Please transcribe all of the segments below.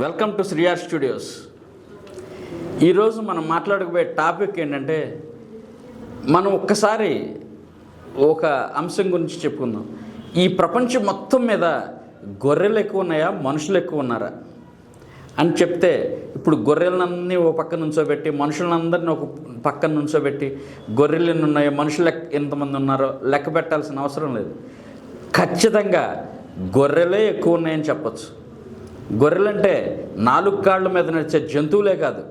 Welcome to శ్రీఆర్ studios. ఈరోజు మనం మాట్లాడకపోయే topic ఏంటంటే, మనం ఒక్కసారి ఒక అంశం గురించి చెప్పుకుందాం. ఈ ప్రపంచం మొత్తం మీద గొర్రెలు ఎక్కువ ఉన్నాయా, మనుషులు ఎక్కువ ఉన్నారా అని చెప్తే, ఇప్పుడు గొర్రెలన్నీ ఒక పక్కన నుంచోబెట్టి మనుషులందరినీ ఒక పక్కన నుంచోబెట్టి గొర్రెలు ఎన్ని ఉన్నాయో, మనుషులు ఎంతమంది ఉన్నారో లెక్క పెట్టాల్సిన అవసరం లేదు. ఖచ్చితంగా గొర్రెలే ఎక్కువ ఉన్నాయని చెప్పచ్చు. గొర్రెలంటే 4 కాళ్ళ మీద నడిచే జంతువులే కాదు,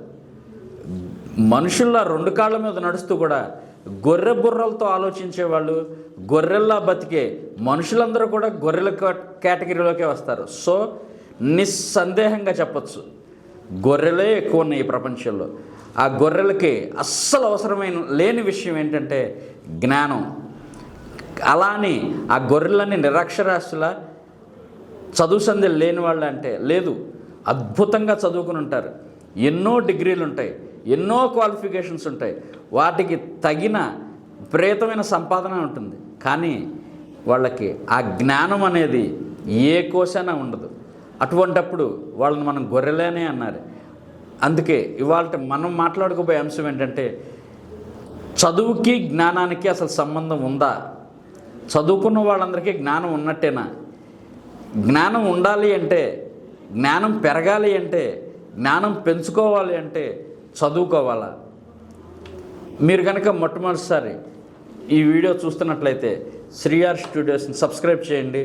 మనుషుల్లా 2 కాళ్ళ మీద నడుస్తూ కూడా గొర్రె బుర్రలతో ఆలోచించేవాళ్ళు, గొర్రెల్లా బతికే మనుషులందరూ కూడా గొర్రెల కేటగిరీలోకే వస్తారు. సో నిస్సందేహంగా చెప్పచ్చు, గొర్రెలే ఎక్కువ ఉన్నాయి ఈ ప్రపంచంలో. ఆ గొర్రెలకి అస్సలు అవసరమైన లేని విషయం ఏంటంటే జ్ఞానం. అలా అని ఆ గొర్రెలన్నీ నిరక్షరాస్యుల, చదువు సంధ్యలు లేని వాళ్ళు అంటే లేదు. అద్భుతంగా చదువుకుని ఉంటారు, ఎన్నో డిగ్రీలు ఉంటాయి, ఎన్నో క్వాలిఫికేషన్స్ ఉంటాయి, వాటికి తగిన విపరీతమైన సంపాదన ఉంటుంది. కానీ వాళ్ళకి ఆ జ్ఞానం అనేది ఏ కోశాన ఉండదు. అటువంటప్పుడు వాళ్ళని మనం గొర్రెలేనే అన్నారు. అందుకే ఇవాళ మనం మాట్లాడుకోబోయే అంశం ఏంటంటే, చదువుకి జ్ఞానానికి అసలు సంబంధం ఉందా? చదువుకున్న వాళ్ళందరికీ జ్ఞానం ఉన్నట్టేనా? జ్ఞానం ఉండాలి అంటే, జ్ఞానం పెరగాలి అంటే, జ్ఞానం పెంచుకోవాలి అంటే చదువుకోవాలా? మీరు కనుక మొట్టమొదటిసారి ఈ వీడియో చూస్తున్నట్లయితే శ్రీఆర్ స్టూడియోస్ని సబ్స్క్రైబ్ చేయండి.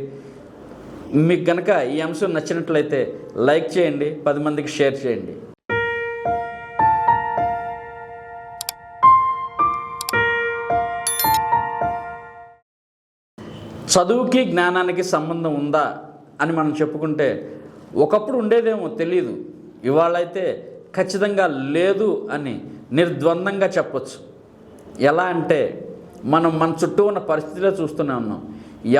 మీకు కనుక ఈ అంశం నచ్చినట్లయితే లైక్ చేయండి, 10 మందికి షేర్ చేయండి. చదువుకి జ్ఞానానికి సంబంధం ఉందా అని మనం చెప్పుకుంటే, ఒకప్పుడు ఉండేదేమో తెలియదు, ఇవాళైతే ఖచ్చితంగా లేదు అని నిర్ద్వందంగా చెప్పచ్చు. ఎలా అంటే, మనం మన చుట్టూ ఉన్న పరిస్థితిలో చూస్తూనే ఉన్నాం.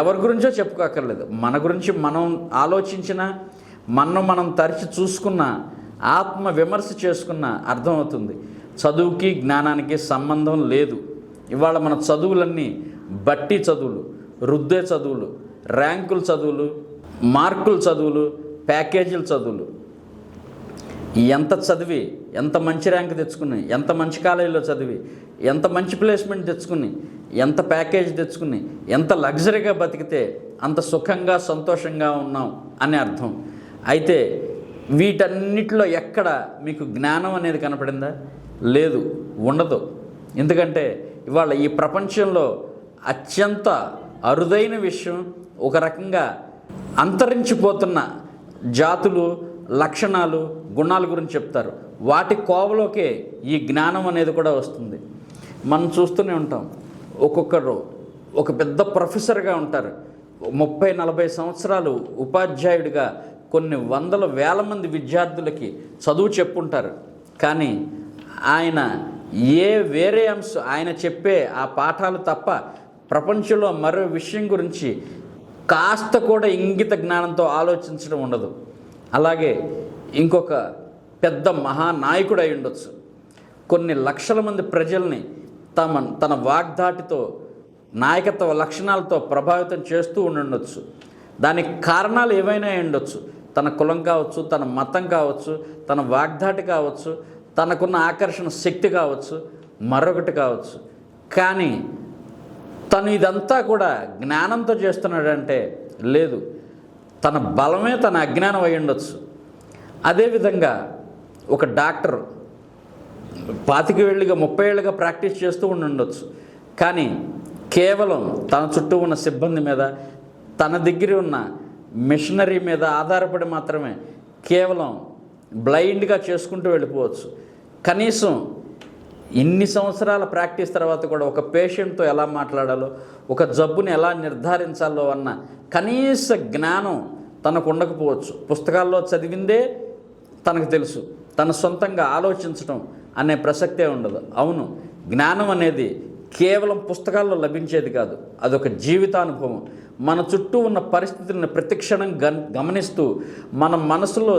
ఎవరి గురించో చెప్పుకోక్కర్లేదు, మన గురించి మనం ఆలోచించినా, మనం తరిచి చూసుకున్న, ఆత్మ విమర్శ చేసుకున్న అర్థమవుతుంది చదువుకి జ్ఞానానికి సంబంధం లేదు. ఇవాళ మన చదువులన్నీ బట్టి చదువులు, రుద్దే చదువులు, ర్యాంకుల చదువులు, మార్కుల చదువులు, ప్యాకేజీల చదువులు. ఎంత చదివి ఎంత మంచి ర్యాంక్ తెచ్చుకుని, ఎంత మంచి కాలేజీలో చదివి ఎంత మంచి ప్లేస్మెంట్ తెచ్చుకుని, ఎంత ప్యాకేజ్ తెచ్చుకుని, ఎంత లగ్జరీగా బతికితే అంత సుఖంగా సంతోషంగా ఉన్నాం అని అర్థం. అయితే వీటన్నిటిలో ఎక్కడ మీకు జ్ఞానం అనేది కనపడిందా? లేదు, ఉండదు. ఎందుకంటే ఇవాళ ఈ ప్రపంచంలో అత్యంత అరుదైన విషయం, ఒక రకంగా అంతరించిపోతున్న జాతులు, లక్షణాలు, గుణాల గురించి చెప్తారు. వాటి కోవలోకే ఈ జ్ఞానం అనేది కూడా వస్తుంది. మనం చూస్తూనే ఉంటాం, ఒక్కొక్కరు ఒక పెద్ద ప్రొఫెసర్గా ఉంటారు, 30-40 సంవత్సరాలు ఉపాధ్యాయుడిగా కొన్ని వందల వేల మంది విద్యార్థులకి చదువు చెప్పుంటారు. కానీ ఆయన వేరే అంశం, ఆయన చెప్పే ఆ పాఠాలు తప్ప ప్రపంచంలో మరో విషయం గురించి కాస్త కూడా ఇంగిత జ్ఞానంతో ఆలోచించడం ఉండదు. అలాగే ఇంకొక పెద్ద మహానాయకుడు అయి ఉండొచ్చు, కొన్ని లక్షల మంది ప్రజల్ని తన వాగ్దాటితో, నాయకత్వ లక్షణాలతో ప్రభావితం చేస్తూ ఉండొచ్చు. దానికి కారణాలు ఏవైనా ఉండొచ్చు, తన కులం కావచ్చు, తన మతం కావచ్చు, తన వాగ్దాటి కావచ్చు, తనకున్న ఆకర్షణ శక్తి కావచ్చు, మరొకటి కావచ్చు. కానీ తను ఇదంతా కూడా జ్ఞానంతో చేస్తున్నాడంటే లేదు, తన బలమే తన అజ్ఞానం అయి ఉండొచ్చు. అదేవిధంగా ఒక డాక్టర్ 25 ఏళ్ళుగా 30 ఏళ్ళుగా ప్రాక్టీస్ చేస్తూ ఉండొచ్చు. కానీ కేవలం తన చుట్టూ ఉన్న సిబ్బంది మీద, తన దగ్గర ఉన్న మిషనరీ మీద ఆధారపడి మాత్రమే కేవలం బ్లైండ్గా చేసుకుంటూ వెళ్ళిపోవచ్చు. కనీసం ఇన్ని సంవత్సరాల ప్రాక్టీస్ తర్వాత కూడా ఒక పేషెంట్తో ఎలా మాట్లాడాలో, ఒక జబ్బుని ఎలా నిర్ధారించాలో అన్న కనీస జ్ఞానం తనకు ఉండకపోవచ్చు. పుస్తకాల్లో చదివిందే తనకు తెలుసు, తన సొంతంగా ఆలోచించడం అనే ప్రసక్తే ఉండదు. అవును, జ్ఞానం అనేది కేవలం పుస్తకాల్లో లభించేది కాదు, అదొక జీవితానుభవం. మన చుట్టూ ఉన్న పరిస్థితులను ప్రతిక్షణం గమనిస్తూ మన మనసులో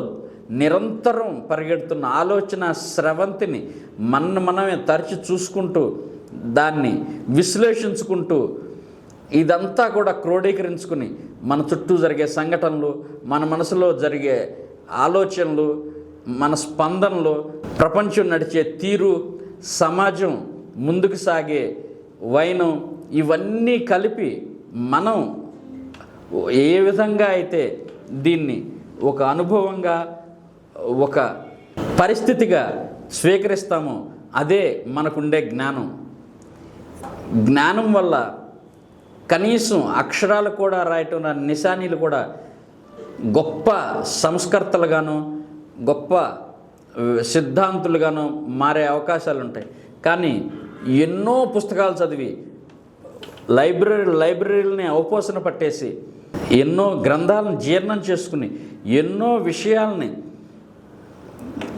నిరంతరం పరిగెడుతున్న ఆలోచన స్రవంతిని మనమే తరచి చూసుకుంటూ, దాన్ని విశ్లేషించుకుంటూ, ఇదంతా కూడా క్రోడీకరించుకుని మన చుట్టూ జరిగే సంఘటనలు, మన మనసులో జరిగే ఆలోచనలు, మన స్పందనలు, ప్రపంచం నడిచే తీరు, సమాజం ముందుకు సాగే వైనం, ఇవన్నీ కలిపి మనం ఏ విధంగా అయితే దీన్ని ఒక అనుభవంగా, ఒక పరిస్థితిగా స్వీకరిస్తామో అదే మనకుండే జ్ఞానం. జ్ఞానం వల్ల కనీసం అక్షరాలు కూడా రాయటం రాని నిశానీలు కూడా గొప్ప సంస్కర్తలుగాను, గొప్ప సిద్ధాంతులుగాను మారే అవకాశాలు ఉంటాయి. కానీ ఎన్నో పుస్తకాలు చదివి లైబ్రరీలని అవపోసన పట్టేసి ఎన్నో గ్రంథాలను జీర్ణం చేసుకుని ఎన్నో విషయాలని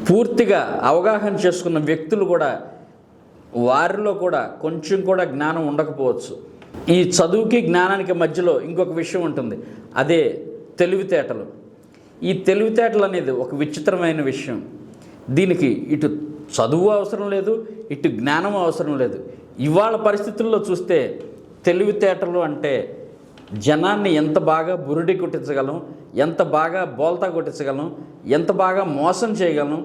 పూర్తిగా అవగాహన చేసుకున్న వ్యక్తులు కూడా, వారిలో కూడా కొంచెం కూడా జ్ఞానం ఉండకపోవచ్చు. ఈ చదువుకి జ్ఞానానికి మధ్యలో ఇంకొక విషయం ఉంటుంది, అదే తెలివితేటలు. ఈ తెలివితేటలు అనేది ఒక విచిత్రమైన విషయం. దీనికి ఇటు చదువు అవసరం లేదు, ఇటు జ్ఞానం అవసరం లేదు. ఇవాళ పరిస్థితుల్లో చూస్తే తెలివితేటలు అంటే జనాన్ని ఎంత బాగా బురుడి కొట్టించగలం, ఎంత బాగా బోల్తా కొట్టించగలం, ఎంత బాగా మోసం చేయగలం,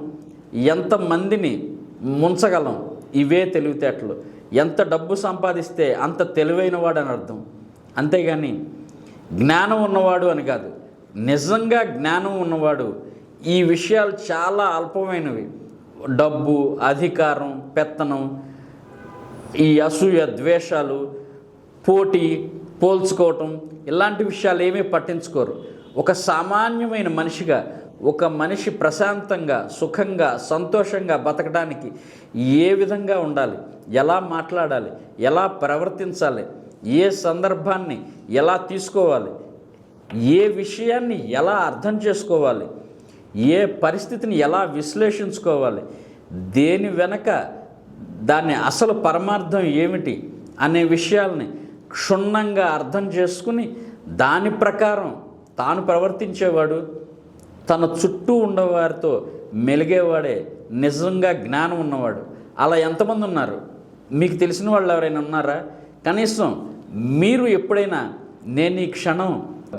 ఎంతమందిని ముంచగలం, ఇవే తెలివితేటలు. ఎంత డబ్బు సంపాదిస్తే అంత తెలివైన వాడు అని అర్థం. అంతేగాని జ్ఞానం ఉన్నవాడు అని కాదు. నిజంగా జ్ఞానం ఉన్నవాడు ఈ విషయాలు చాలా అల్పమైనవి, డబ్బు, అధికారం, పెత్తనం, ఈ అసూయ, ద్వేషాలు, పోటీ, పోల్చుకోవటం, ఇలాంటి విషయాలు ఏమీ పట్టించుకోరు. ఒక సామాన్యమైన మనిషిగా ఒక మనిషి ప్రశాంతంగా, సుఖంగా, సంతోషంగా బతకడానికి ఏ విధంగా ఉండాలి, ఎలా మాట్లాడాలి, ఎలా ప్రవర్తించాలి, ఏ సందర్భాన్ని ఎలా తీసుకోవాలి, ఏ విషయాన్ని ఎలా అర్థం చేసుకోవాలి, ఏ పరిస్థితిని ఎలా విశ్లేషించుకోవాలి, దేని వెనక దాని అసలు పరమార్థం ఏమిటి అనే విషయాల్ని క్షుణ్ణంగా అర్థం చేసుకుని దాని ప్రకారం తాను ప్రవర్తించేవాడు, తన చుట్టూ ఉండేవారితో మెలిగేవాడే నిజంగా జ్ఞానం ఉన్నవాడు. అలా ఎంతమంది ఉన్నారు? మీకు తెలిసిన వాళ్ళు ఎవరైనా ఉన్నారా? కనీసం మీరు ఎప్పుడైనా నేను ఈ క్షణం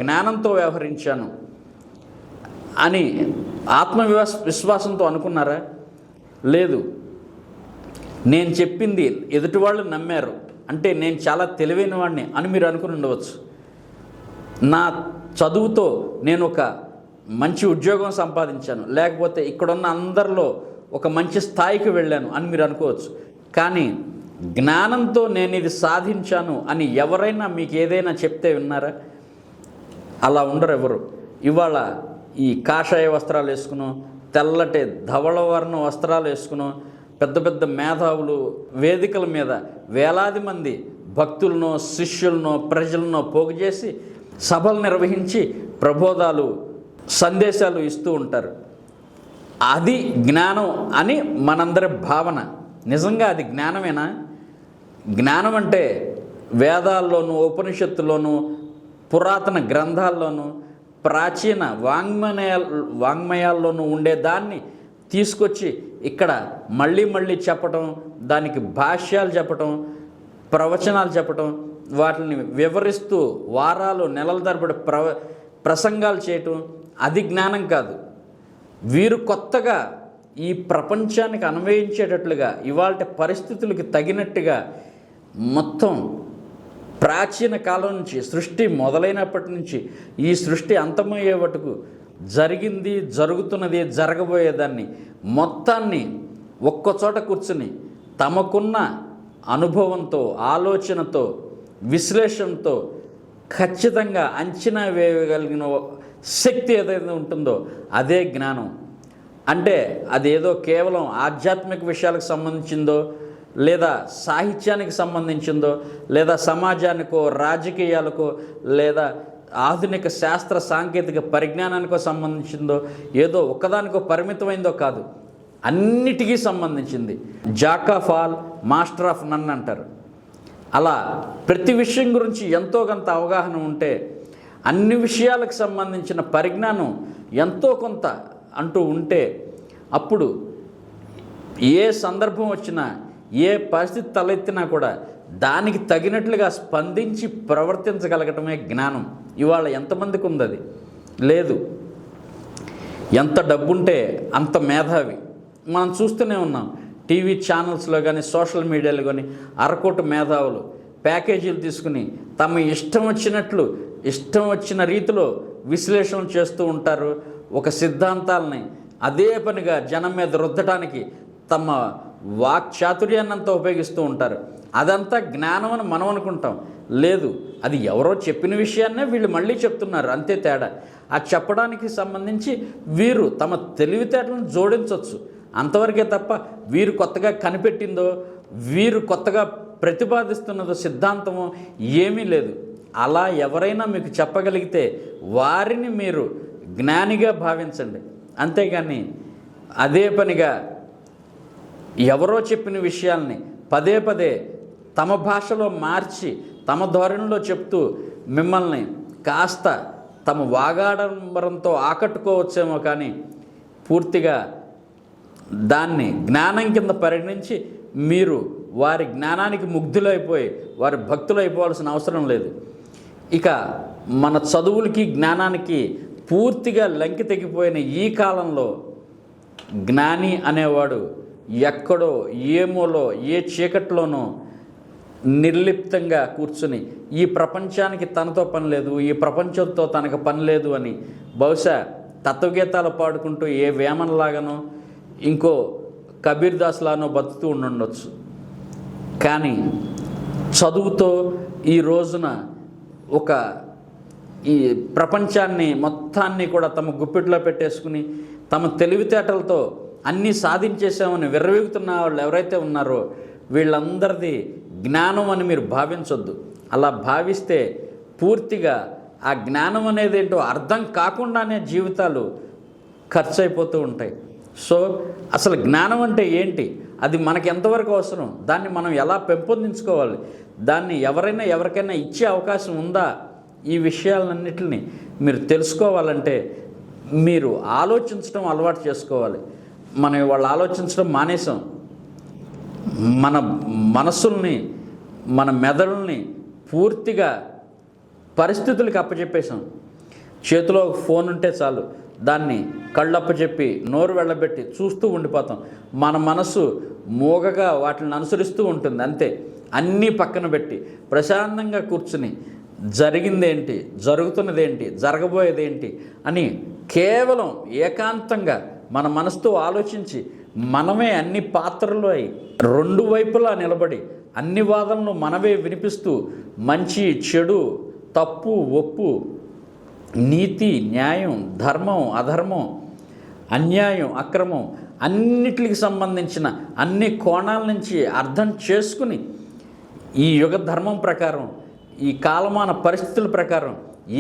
జ్ఞానంతో వ్యవహరించాను అని విశ్వాసంతో అనుకున్నారా? లేదు. నేను చెప్పింది ఎదుటివాళ్ళు నమ్మారు అంటే నేను చాలా తెలివైన వాడిని అని మీరు అనుకుని ఉండవచ్చు. నా చదువుతో నేను ఒక మంచి ఉద్యోగం సంపాదించాను, లేకపోతే ఇక్కడున్న అందరిలో ఒక మంచి స్థాయికి వెళ్ళాను అని మీరు అనుకోవచ్చు. కానీ జ్ఞానంతో నేను ఇది సాధించాను అని ఎవరైనా మీకు ఏదైనా చెప్తే విన్నారా? అలా ఉండరు ఎవరు. ఇవాళ ఈ కాషాయ వస్త్రాలు వేసుకునో, తెల్లటి ధవళవర్ణ వస్త్రాలు వేసుకునో, పెద్ద పెద్ద మేధావులు వేదికల మీద వేలాది మంది భక్తులనో, శిష్యులనో, ప్రజలనో పోగు చేసి సభలు నిర్వహించి ప్రబోధాలు, సందేశాలు ఇస్తూ ఉంటారు. అది జ్ఞానం అని మనందరి భావన. నిజంగా అది జ్ఞానమేనా? జ్ఞానం అంటే వేదాల్లోనూ, ఉపనిషత్తుల్లోనూ, పురాతన గ్రంథాల్లోనూ, ప్రాచీన వాంగ్మయాల్లోనూ ఉండేదాన్ని తీసుకొచ్చి ఇక్కడ మళ్ళీ మళ్ళీ చెప్పటం, దానికి భాష్యాలు చెప్పటం, ప్రవచనాలు చెప్పటం, వాటిని వివరిస్తూ వారాలు, నెలల తరబడి ప్రసంగాలు చేయటం, అది జ్ఞానం కాదు. వీరు కొత్తగా ఈ ప్రపంచానికి అన్వయించేటట్లుగా, ఇవాళ పరిస్థితులకు తగినట్టుగా మొత్తం ప్రాచీన కాలం నుంచి, సృష్టి మొదలైనప్పటి నుంచి ఈ సృష్టి అంతమయ్యే వరకు జరిగింది, జరుగుతున్నది, జరగబోయేదాన్ని మొత్తాన్ని ఒక్కచోట కూర్చుని తమకున్న అనుభవంతో, ఆలోచనతో, విశ్లేషణతో ఖచ్చితంగా అంచనా వేయగలిగిన శక్తి ఏదైతే ఉంటుందో అదే జ్ఞానం. అంటే అదేదో కేవలం ఆధ్యాత్మిక విషయాలకు సంబంధించిందో, లేదా సాహిత్యానికి సంబంధించిందో, లేదా సమాజానికో, రాజకీయాలకో, లేదా ఆధునిక శాస్త్ర సాంకేతిక పరిజ్ఞానానికో సంబంధించిందో, ఏదో ఒక్కదానికో పరిమితమైందో కాదు, అన్నిటికీ సంబంధించింది. Jack of all, master of none అంటారు. అలా ప్రతి విషయం గురించి ఎంతో కొంత అవగాహన ఉంటే, అన్ని విషయాలకు సంబంధించిన పరిజ్ఞానం ఎంతో కొంత అంటూ ఉంటే, అప్పుడు ఏ సందర్భం వచ్చినా, ఏ పరిస్థితి తలెత్తినా కూడా దానికి తగినట్లుగా స్పందించి ప్రవర్తించగలగటమే జ్ఞానం. ఇవాళ ఎంతమందికి ఉంది? అది లేదు. ఎంత డబ్బుంటే అంత మేధావి. మనం చూస్తూనే ఉన్నాం టీవీ ఛానల్స్లో కానీ సోషల్ మీడియాలో కానీ అరకోటి మేధావులు ప్యాకేజీలు తీసుకుని తమ ఇష్టం వచ్చినట్లు ఇష్టం వచ్చిన రీతిలో విశ్లేషణ చేస్తూ ఉంటారు. ఒక సిద్ధాంతాలని అదే పనిగా జనం మీద రుద్దటానికి తమ వాక్చాతుర్యాన్నంతా ఉపయోగిస్తూ ఉంటారు. అదంతా జ్ఞానం అని మనం అనుకుంటాం. లేదు, అది ఎవరో చెప్పిన విషయాన్నే వీళ్ళు మళ్ళీ చెప్తున్నారు, అంతే తేడా. ఆ చెప్పడానికి సంబంధించి వీరు తమ తెలివితేటలను జోడించవచ్చు అంతవరకే తప్ప వీరు కొత్తగా కనిపెట్టిందో వీరు కొత్తగా ప్రతిపాదిస్తున్నదో సిద్ధాంతమో ఏమీ లేదు. అలా ఎవరైనా మీకు చెప్పగలిగితే వారిని మీరు జ్ఞానిగా భావించండి. అంతేగాని అదే పనిగా ఎవరో చెప్పిన విషయాల్ని పదే పదే తమ భాషలో మార్చి తమ ధోరణిలో చెప్తూ మిమ్మల్ని కాస్త తమ వాగాడంబరంతో ఆకట్టుకోవచ్చేమో, కానీ పూర్తిగా దాన్ని జ్ఞానం కింద పరిగణించి మీరు వారి జ్ఞానానికి ముగ్ధులైపోయి వారి భక్తులైపోవాల్సిన అవసరం లేదు. ఇక మన చదువులకి జ్ఞానానికి పూర్తిగా లంకి తెగిపోయిన ఈ కాలంలో జ్ఞాని అనేవాడు ఎక్కడో ఏమోలో ఏ చీకట్లోనో నిర్లిప్తంగా కూర్చుని ఈ ప్రపంచానికి తనతో పని లేదు, ఈ ప్రపంచంతో తనకు పని లేదు అని బహుశా తత్వగీతాలు పాడుకుంటూ ఏ వేమనలాగానో ఇంకో కబీర్ దాస్లానో బతుకుతూ ఉండొచ్చు. కానీ చదువుతో ఈ రోజున ఈ ప్రపంచాన్ని మొత్తాన్ని కూడా తమ గుప్పిట్లో పెట్టేసుకుని తమ తెలివితేటలతో అన్నీ సాధించేసామని విర్రవీగుతున్న వాళ్ళు ఎవరైతే ఉన్నారో వీళ్ళందరిది జ్ఞానం అని మీరు భావించొద్దు. అలా భావిస్తే పూర్తిగా ఆ జ్ఞానం అనేది ఏంటో అర్థం కాకుండానే జీవితాలు ఖర్చు అయిపోతూ ఉంటాయి. సో అసలు జ్ఞానం అంటే ఏంటి, అది మనకి ఎంతవరకు అవసరం, దాన్ని మనం ఎలా పెంపొందించుకోవాలి, దాన్ని ఎవరికైనా ఇచ్చే అవకాశం ఉందా, ఈ విషయాలన్నిటిని మీరు తెలుసుకోవాలంటే మీరు ఆలోచించడం అలవాటు చేసుకోవాలి. మనం వాళ్ళు ఆలోచించడం మానేసాం. మన మనస్సుల్ని మన మెదడుల్ని పూర్తిగా పరిస్థితులకి అప్పచెప్పేసాం. చేతిలో ఒక ఫోన్ ఉంటే చాలు, దాన్ని కళ్ళప్పచెప్పి నోరు వెళ్ళబెట్టి చూస్తూ ఉండిపోతాం. మన మనసు మూగగా వాటిని అనుసరిస్తూ ఉంటుంది అంతే. అన్నీ పక్కన పెట్టి ప్రశాంతంగా కూర్చుని జరిగిందేంటి, జరుగుతున్నదేంటి, జరగబోయేదేంటి అని కేవలం ఏకాంతంగా మన మనసుతో ఆలోచించి మనమే అన్ని పాత్రలు అయి రెండు వైపులా నిలబడి అన్ని వాదనలు మనమే వినిపిస్తూ మంచి చెడు తప్పు ఒప్పు నీతి న్యాయం ధర్మం అధర్మం అన్యాయం అక్రమం అన్నిటికి సంబంధించిన అన్ని కోణాల నుంచి అర్థం చేసుకుని ఈ యుగ ధర్మం ప్రకారం ఈ కాలమాన పరిస్థితుల ప్రకారం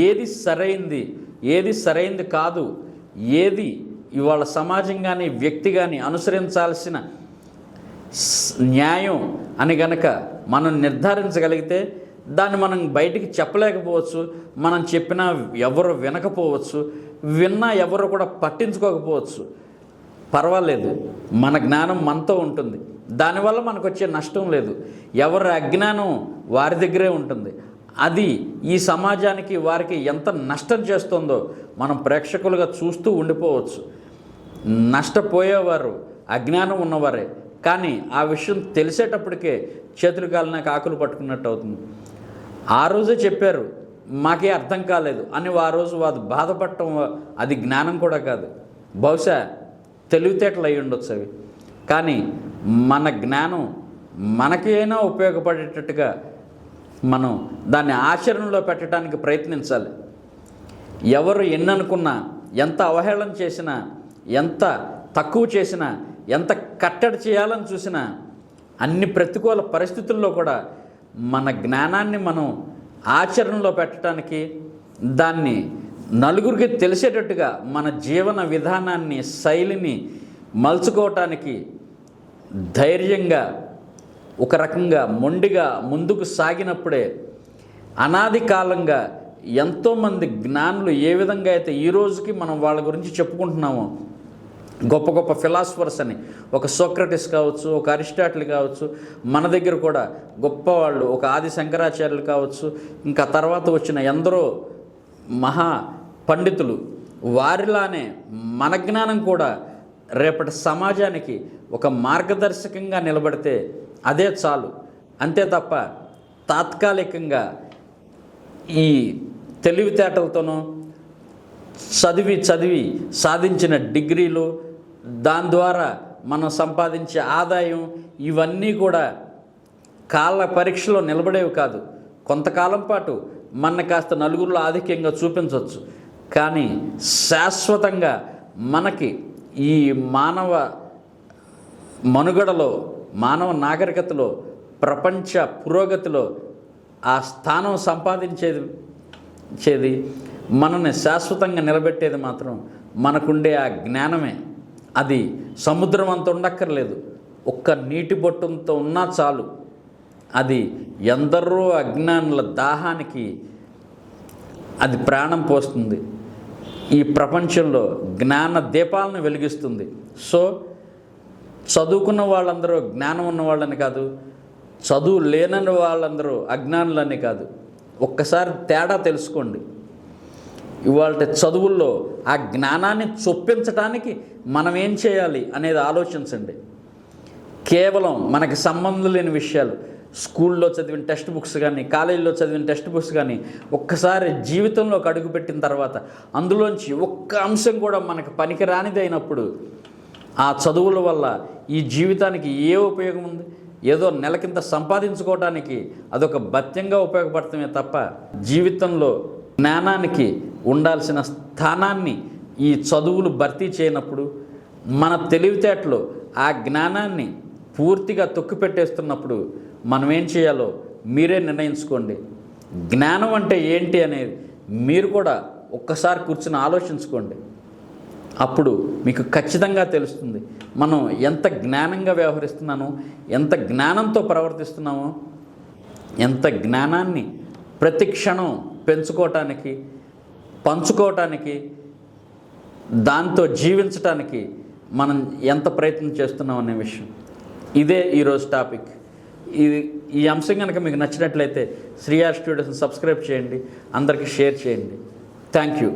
ఏది సరైంది ఏది సరైంది కాదు, ఏది ఇవాళ సమాజం కానీ వ్యక్తి కానీ అనుసరించాల్సిన న్యాయం అని గనక మనం నిర్ధారించగలిగితే దాన్ని మనం బయటికి చెప్పలేకపోవచ్చు, మనం చెప్పినా ఎవరు వినకపోవచ్చు, విన్నా ఎవరు కూడా పట్టించుకోకపోవచ్చు. పర్వాలేదు, మన జ్ఞానం మనతో ఉంటుంది, దానివల్ల మనకు వచ్చే నష్టం లేదు. ఎవరి అజ్ఞానం వారి దగ్గరే ఉంటుంది. అది ఈ సమాజానికి వారికి ఎంత నష్టం చేస్తుందో మనం ప్రేక్షకులుగా చూస్తూ ఉండిపోవచ్చు. నష్టపోయేవారు అజ్ఞానం ఉన్నవారే, కానీ ఆ విషయం తెలిసేటప్పటికే చేతులు కాలినాక ఆకులు పట్టుకున్నట్టు అవుతుంది. ఆ రోజే చెప్పారు మాకే అర్థం కాలేదు అని ఆ రోజు వారు బాధపడటం అది జ్ఞానం కూడా కాదు, బహుశా తెలివితేటలు అయి ఉండొచ్చు అవి. కానీ మన జ్ఞానం మనకైనా ఉపయోగపడేటట్టుగా మనం దాన్ని ఆచరణలో పెట్టడానికి ప్రయత్నించాలి. ఎవరు ఎన్ననుకున్నా, ఎంత అవహేళన చేసినా, ఎంత తక్కువ చేసినా, ఎంత కట్టడి చేయాలని చూసినా అన్ని ప్రతికూల పరిస్థితుల్లో కూడా మన జ్ఞానాన్ని మనం ఆచరణలో పెట్టడానికి, దాన్ని నలుగురికి తెలిసేటట్టుగా మన జీవన విధానాన్ని శైలిని మలుచుకోవటానికి ధైర్యంగా ఒక రకంగా మొండిగా ముందుకు సాగినప్పుడే అనాది కాలంగా ఎంతోమంది జ్ఞానులు ఏ విధంగా అయితే ఈ రోజుకి మనం వాళ్ళ గురించి చెప్పుకుంటున్నామో, గొప్ప గొప్ప ఫిలాసఫర్స్ అని, ఒక సోక్రటిస్ కావచ్చు, ఒక అరిస్టాటిల్ కావచ్చు, మన దగ్గర కూడా గొప్పవాళ్ళు ఒక ఆది శంకరాచార్యులు కావచ్చు, ఇంకా తర్వాత వచ్చిన ఎందరో మహా పండితులు వారిలానే మన జ్ఞానం కూడా రేపటి సమాజానికి ఒక మార్గదర్శకంగా నిలబడితే అదే చాలు. అంతే తప్ప తాత్కాలికంగా ఈ తెలివితేటలతోనో చదివి సాధించిన డిగ్రీలు, దాని ద్వారా మనం సంపాదించే ఆదాయం, ఇవన్నీ కూడా కాళ్ళ పరీక్షలో నిలబడేవి కాదు. కొంతకాలం పాటు మన కాస్త నలుగురిలో ఆధిక్యంగా చూపించవచ్చు, కానీ శాశ్వతంగా మనకి ఈ మానవ మనుగడలో, మానవ నాగరికతలో, ప్రపంచ పురోగతిలో ఆ స్థానం సంపాదించేది, మనల్ని శాశ్వతంగా నిలబెట్టేది మాత్రం మనకుండే ఆ జ్ఞానమే. అది సముద్రం అంత ఉండక్కర్లేదు, ఒక్క నీటి బొట్టంతో ఉన్నా చాలు. అది ఎందరో అజ్ఞానుల దాహానికి అది ప్రాణం పోస్తుంది. ఈ ప్రపంచంలో జ్ఞాన దీపాలను వెలిగిస్తుంది. సో చదువుకున్న వాళ్ళందరూ జ్ఞానం ఉన్న వాళ్ళని కాదు, చదువు లేనని వాళ్ళందరూ అజ్ఞానులని కాదు. ఒక్కసారి తేడా తెలుసుకోండి. ఇవాళ చదువుల్లో ఆ జ్ఞానాన్ని చొప్పించడానికి మనం ఏం చేయాలి అనేది ఆలోచించండి. కేవలం మనకి సంబంధం లేని విషయాలు, స్కూల్లో చదివిన టెక్స్ట్ బుక్స్ కానీ, కాలేజీలో చదివిన టెక్స్ట్ బుక్స్ కానీ ఒక్కసారి జీవితంలోకి అడుగుపెట్టిన తర్వాత అందులోంచి ఒక్క అంశం కూడా మనకు పనికిరానిది అయినప్పుడు ఆ చదువుల వల్ల ఈ జీవితానికి ఏ ఉపయోగం ఉంది? ఏదో నెలకింత సంపాదించుకోవడానికి అదొక భత్యంగా ఉపయోగపడటమే తప్ప జీవితంలో జ్ఞానానికి ఉండాల్సిన స్థానాన్ని ఈ చదువులు భర్తీ చేయనప్పుడు, మన తెలివితేటలో ఆ జ్ఞానాన్ని పూర్తిగా తొక్కిపెట్టేస్తున్నప్పుడు మనం ఏం చేయాలో మీరే నిర్ణయించుకోండి. జ్ఞానం అంటే ఏంటి అనేది మీరు కూడా ఒక్కసారి కూర్చుని ఆలోచించుకోండి. అప్పుడు మీకు ఖచ్చితంగా తెలుస్తుంది మనం ఎంత జ్ఞానంగా వ్యవహరిస్తున్నామో, ఎంత జ్ఞానంతో ప్రవర్తిస్తున్నామో, ఎంత జ్ఞానాన్ని ప్రతి క్షణం పెంచుకోవటానికి, పంచుకోవటానికి, దాంతో జీవించటానికి మనం ఎంత ప్రయత్నం చేస్తున్నాం అనే విషయం. ఇదే ఈరోజు టాపిక్. ఈ అంశం కనుక మీకు నచ్చినట్లయితే శ్రీయార్ స్టూడియోస్ని సబ్స్క్రైబ్ చేయండి, అందరికీ షేర్ చేయండి. Thank you.